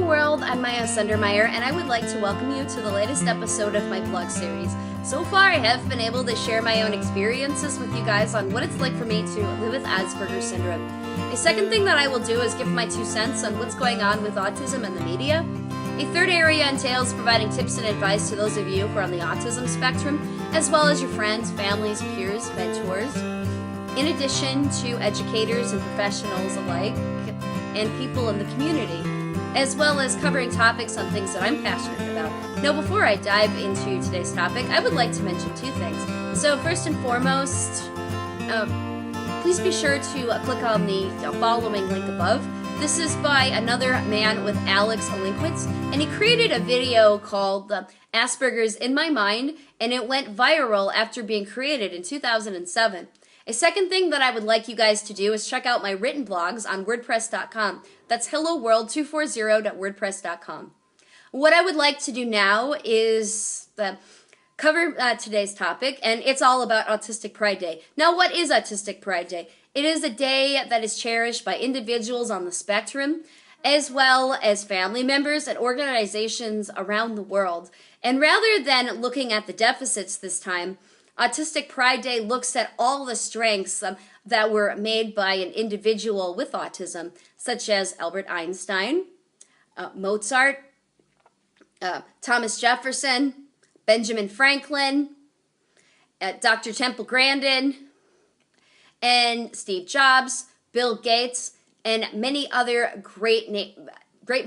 world, I'm Maya Sundermeyer, and I would like to welcome you to the latest episode of my blog series. So far, I have been able to share my own experiences with you guys on what it's like for me to live with Asperger syndrome. A second thing that I will do is give my 2 cents on what's going on with autism and the media. A third area entails providing tips and advice to those of you who are on the autism spectrum, as well as your friends, families, peers, mentors, in addition to educators and professionals alike, and people in the community, as well as covering topics on things that I'm passionate about. Now, before I dive into today's topic, I would like to mention 2 things. So first and foremost, please be sure to click on the following link above. This is by another man with Alex Alinkwitz, and he created a video called Asperger's in My Mind, and it went viral after being created in 2007. A second thing that I would like you guys to do is check out my written blogs on WordPress.com. That's helloworld240.wordpress.com. What I would like to do now is cover today's topic, and it's all about Autistic Pride Day. Now, what is Autistic Pride Day? It is a day that is cherished by individuals on the spectrum, as well as family members and organizations around the world. And rather than looking at the deficits this time, Autistic Pride Day looks at all the strengths that were made by an individual with autism, such as Albert Einstein, Mozart, Thomas Jefferson, Benjamin Franklin, Dr. Temple Grandin, and Steve Jobs, Bill Gates, and many other great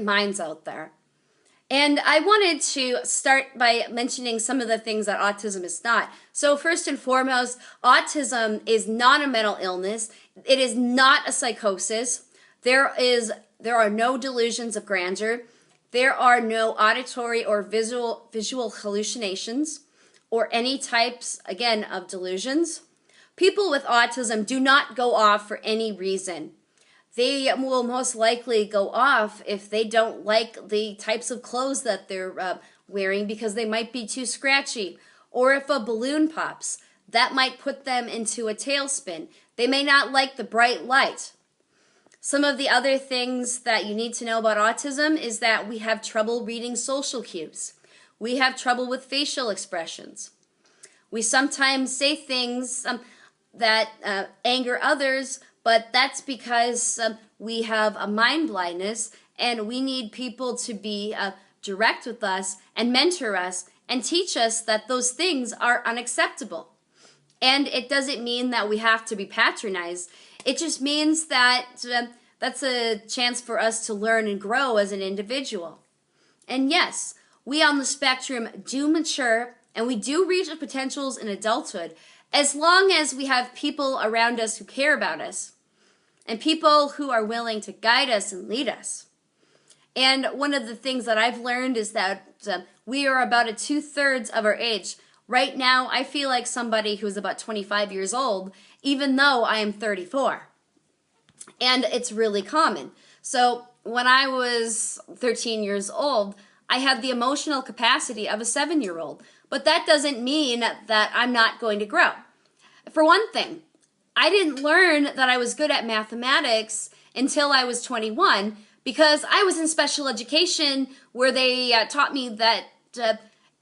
minds out there. And I wanted to start by mentioning some of the things that autism is not. So first and foremost, autism is not a mental illness. It is not a psychosis. There are no delusions of grandeur. There are no auditory or visual hallucinations or any types, again, of delusions. People with autism do not go off for any reason. They will most likely go off if they don't like the types of clothes that they're wearing because they might be too scratchy. Or if a balloon pops, that might put them into a tailspin. They may not like the bright light. Some of the other things that you need to know about autism is that we have trouble reading social cues. We have trouble with facial expressions. We sometimes say things that anger others, but that's because we have a mind blindness, and we need people to be direct with us and mentor us and teach us that those things are unacceptable. And it doesn't mean that we have to be patronized. It just means that that's a chance for us to learn and grow as an individual. And yes, we on the spectrum do mature, and we do reach our potentials in adulthood, as long as we have people around us who care about us, and people who are willing to guide us and lead us. And one of the things that I've learned is that we are about 2/3 of our age. Right now, I feel like somebody who's about 25 years old, even though I am 34. And it's really common. So when I was 13 years old, I had the emotional capacity of a 7-year-old. But that doesn't mean that I'm not going to grow. For one thing, I didn't learn that I was good at mathematics until I was 21 because I was in special education where they taught me that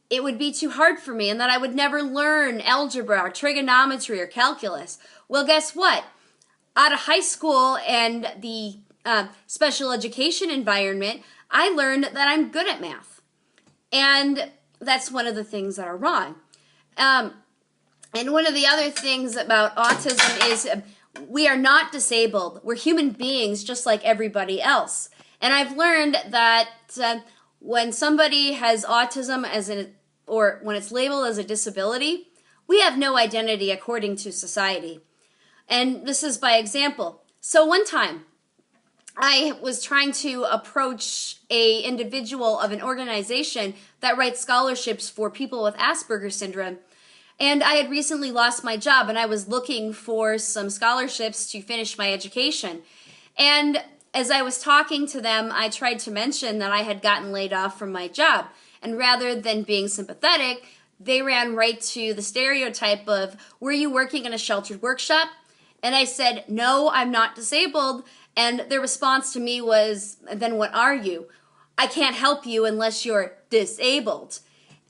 it would be too hard for me and that I would never learn algebra or trigonometry or calculus. Well, guess what? Out of high school and the special education environment, I learned that I'm good at math. And that's one of the things that are wrong. And one of the other things about autism is we are not disabled. We're human beings just like everybody else. And I've learned that when somebody has autism or when it's labeled as a disability, we have no identity according to society. And this is by example. So one time, I was trying to approach an individual of an organization that writes scholarships for people with Asperger syndrome. And I had recently lost my job, and I was looking for some scholarships to finish my education. And as I was talking to them, I tried to mention that I had gotten laid off from my job. And rather than being sympathetic, they ran right to the stereotype of, were you working in a sheltered workshop? And I said, no, I'm not disabled. And their response to me was, then what are you? I can't help you unless you're disabled.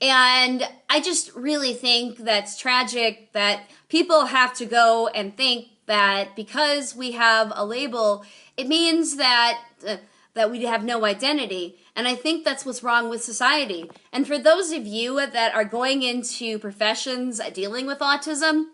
And I just really think that's tragic that people have to go and think that because we have a label, it means that we have no identity. And I think that's what's wrong with society. And for those of you that are going into professions dealing with autism,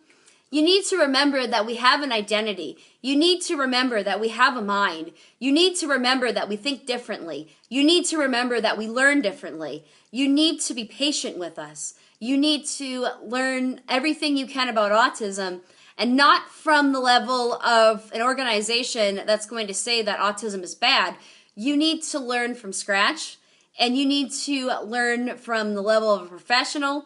you need to remember that we have an identity. You need to remember that we have a mind. You need to remember that we think differently. You need to remember that we learn differently. You need to be patient with us. You need to learn everything you can about autism, and not from the level of an organization that's going to say that autism is bad. You need to learn from scratch, and you need to learn from the level of a professional,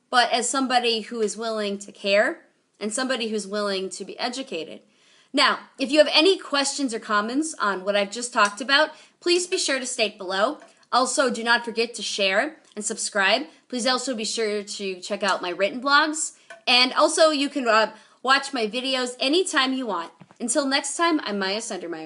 but as somebody who is willing to care and somebody who's willing to be educated. Now, if you have any questions or comments on what I've just talked about, please be sure to state below. Also, do not forget to share and subscribe. Please also be sure to check out my written blogs. And also, you can watch my videos anytime you want. Until next time, I'm Maya Sundermeyer.